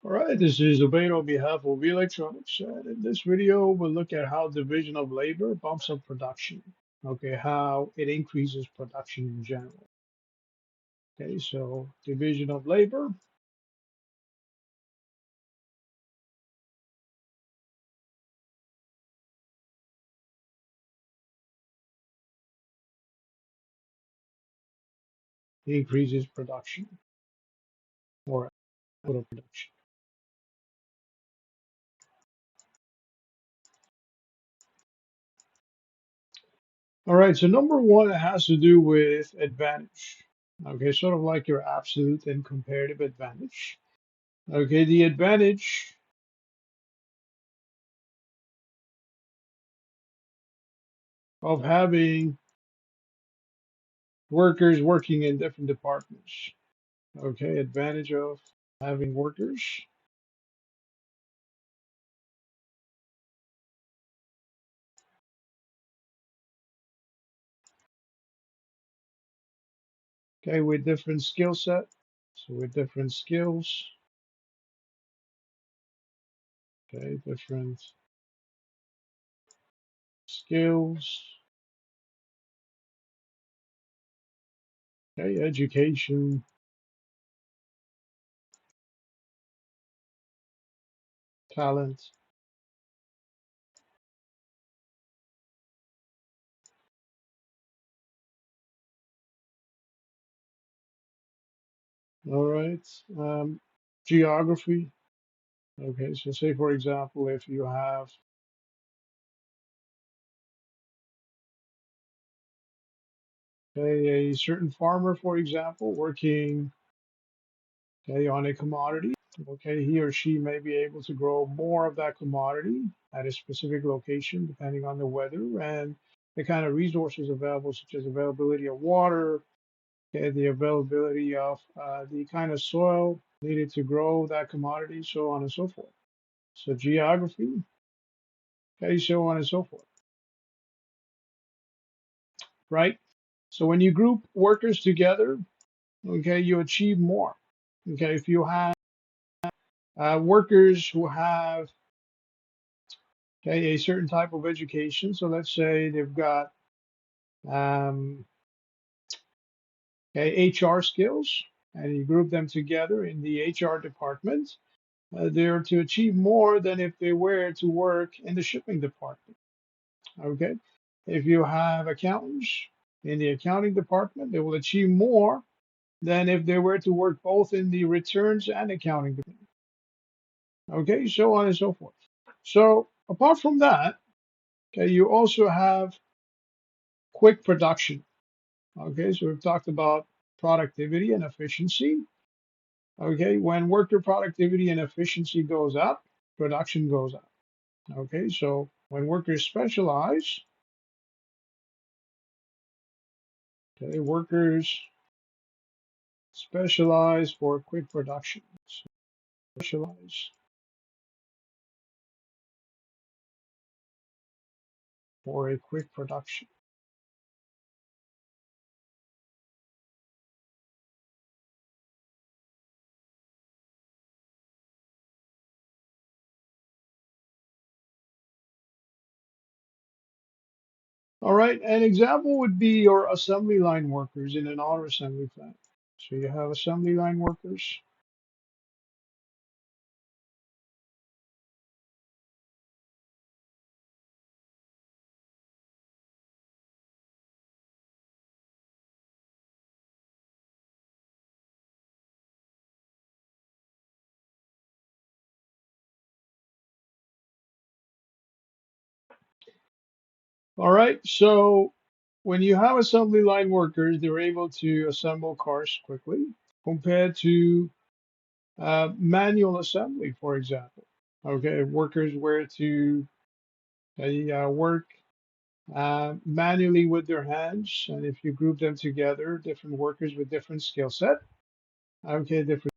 All right, this is Ubaid on behalf of Electronics, and in this video, we'll look at how division of labor bumps up production. Okay, how it increases production in general. Okay, so division of labor increases production or output of production. All right, so number one, it has to do with advantage. Okay, sort of like your absolute and comparative advantage. Okay, the advantage of having workers working in different departments. Okay, advantage of having workers. Okay, with different skill set. So with different skills. Okay, different skills. Okay, education, talent. All right. Geography. Okay, so say for example, if you have a certain farmer, for example, working on a commodity. Okay, he or she may be able to grow more of that commodity at a specific location, depending on the weather and the kind of resources available, such as availability of water, okay, the availability of the kind of soil needed to grow that commodity, so on and so forth. So geography, okay, so on and so forth, right? So when you group workers together, okay, you achieve more. Okay, if you have workers who have a certain type of education. So let's say they've got um, HR skills, and you group them together in the HR department. They're to achieve more than if they were to work in the shipping department. Okay, if you have accountants in the accounting department, they will achieve more than if they were to work both in the returns and accounting department. Okay, so on and so forth. So apart from that, okay, you also have quick production. Okay, so we've talked about productivity and efficiency. Okay, when worker productivity and efficiency goes up, production goes up. Okay, so when workers specialize, okay, workers specialize for quick production. Specialize for a quick production. All right, an example would be your assembly line workers in an auto assembly plant. So you have assembly line workers. All right, so when you have assembly line workers, they're able to assemble cars quickly compared to manual assembly, for example. Okay, if workers were to work manually with their hands, and if you group them together, different workers with different skill set, okay, different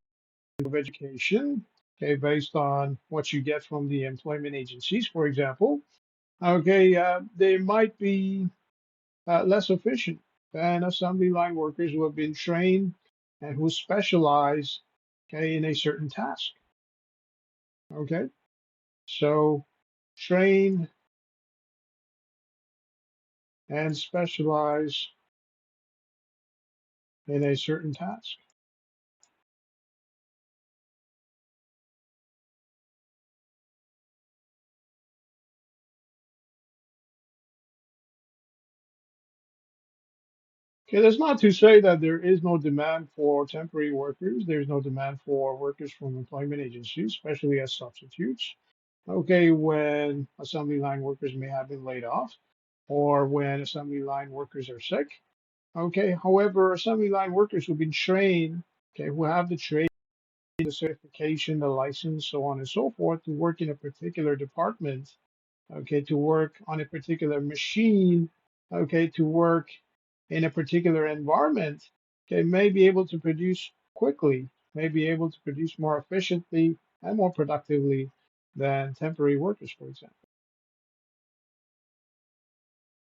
of education, okay, based on what you get from the employment agencies, for example, okay, they might be less efficient than assembly line workers who have been trained and who specialize, okay, in a certain task. Okay, so train and specialize in a certain task. Okay, that's not to say that there is no demand for temporary workers. There's no demand for workers from employment agencies, especially as substitutes. Okay, when assembly line workers may have been laid off or when assembly line workers are sick. Okay, however, assembly line workers who've been trained, okay, who have the trade, the certification, the license, so on and so forth, to work in a particular department, okay, to work on a particular machine, okay, to work in a particular environment, okay, may be able to produce quickly, may be able to produce more efficiently and more productively than temporary workers, for example.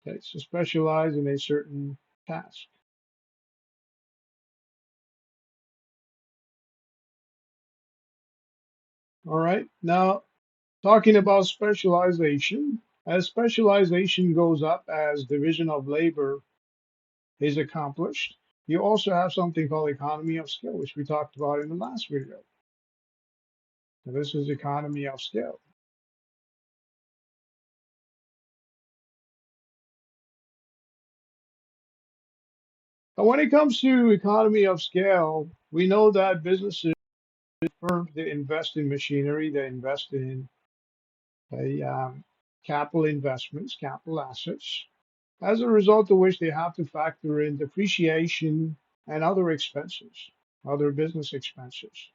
Okay, so specialize in a certain task. All right. Now, talking about specialization, as specialization goes up, as division of labor is accomplished, you also have something called economy of scale, which we talked about in the last video. So this is economy of scale. But when it comes to economy of scale, we know that businesses, firms, they invest in machinery, they invest in capital investments, capital assets, as a result of which they have to factor in depreciation and other expenses, other business expenses.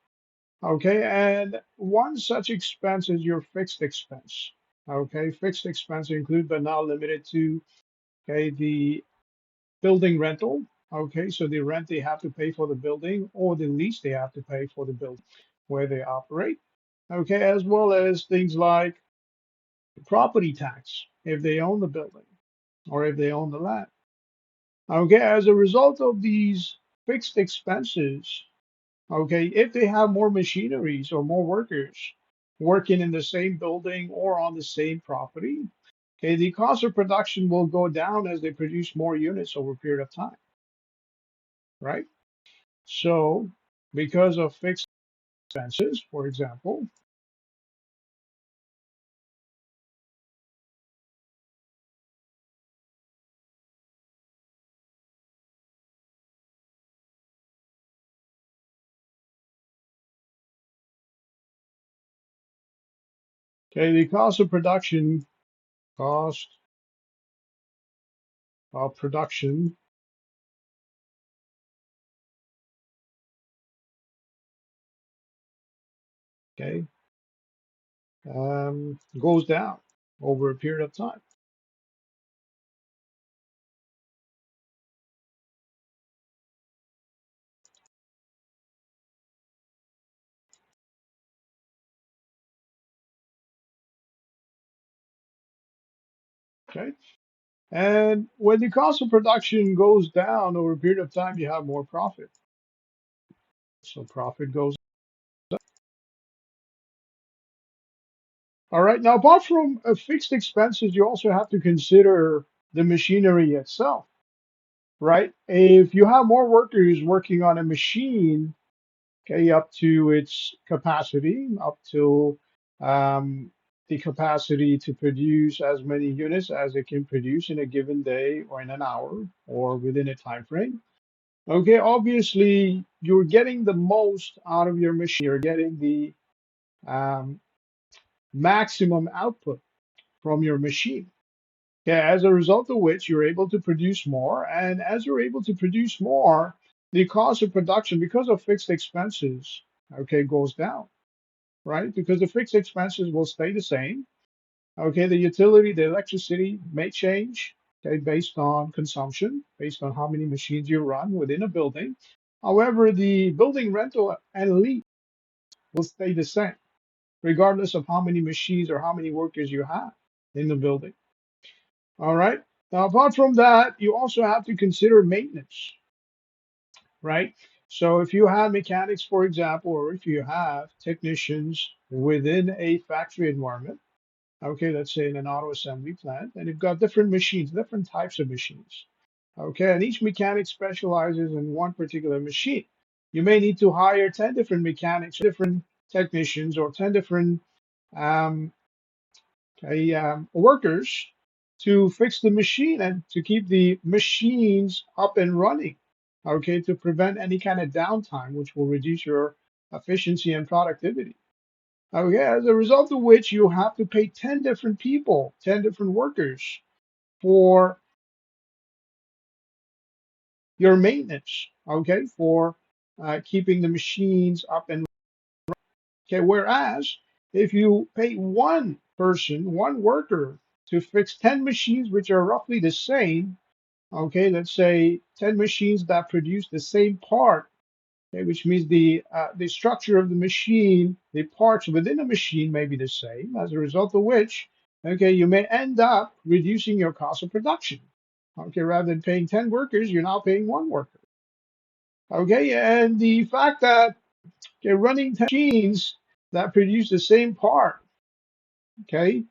Okay, and one such expense is your fixed expense. Okay, fixed expense include but not limited to, okay, the building rental. Okay, so the rent they have to pay for the building or the lease they have to pay for the building where they operate. Okay, as well as things like property tax if they own the building or if they own the land. Okay, as a result of these fixed expenses, okay, if they have more machineries or more workers working in the same building or on the same property, okay, the cost of production will go down as they produce more units over a period of time, right? So, because of fixed expenses, for example, okay, the cost of production, okay, goes down over a period of time. Okay, and when the cost of production goes down over a period of time, you have more profit. So profit goes. All right. Now, apart from fixed expenses, you also have to consider the machinery itself, right? If you have more workers working on a machine, okay, up to its capacity, up to um, the capacity to produce as many units as it can produce in a given day or in an hour or within a time frame. Okay, obviously, you're getting the most out of your machine. You're getting the um, maximum output from your machine. Okay, as a result of which you're able to produce more. And as you're able to produce more, the cost of production, because of fixed expenses, okay, goes down, right? Because the fixed expenses will stay the same. Okay, the utility, the electricity may change, okay, based on consumption, based on how many machines you run within a building. However, the building rental and lease will stay the same, regardless of how many machines or how many workers you have in the building. All right. Now, apart from that, you also have to consider maintenance, right? So if you have mechanics, for example, or if you have technicians within a factory environment, okay, let's say in an auto assembly plant, and you've got different machines, different types of machines, okay, and each mechanic specializes in one particular machine. You may need to hire 10 different mechanics, different technicians, or 10 different um, workers to fix the machine and to keep the machines up and running, okay, to prevent any kind of downtime, which will reduce your efficiency and productivity. Okay, as a result of which you have to pay 10 different people, 10 different workers for your maintenance, okay, for keeping the machines up and okay. Whereas if you pay one person, one worker to fix 10 machines which are roughly the same, okay, let's say 10 machines that produce the same part, okay, which means the structure of the machine, the parts within a machine may be the same, as a result of which, okay, you may end up reducing your cost of production. Okay, rather than paying 10 workers, you're now paying one worker. Okay, and the fact that okay, running 10 machines that produce the same part, okay,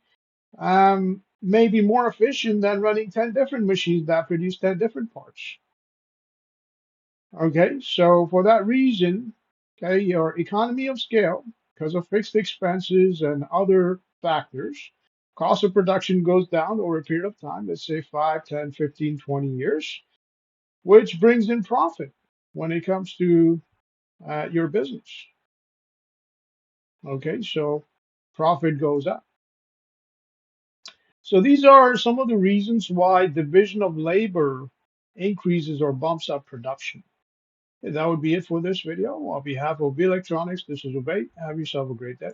may be more efficient than running 10 different machines that produce 10 different parts. Okay, so for that reason, okay, your economy of scale, because of fixed expenses and other factors, cost of production goes down over a period of time, let's say 5, 10, 15, 20 years, which brings in profit when it comes to your business. Okay, so profit goes up. So these are some of the reasons why division of labor increases or bumps up production. And that would be it for this video. On behalf of B Electronics, this is Obey. Have yourself a great day.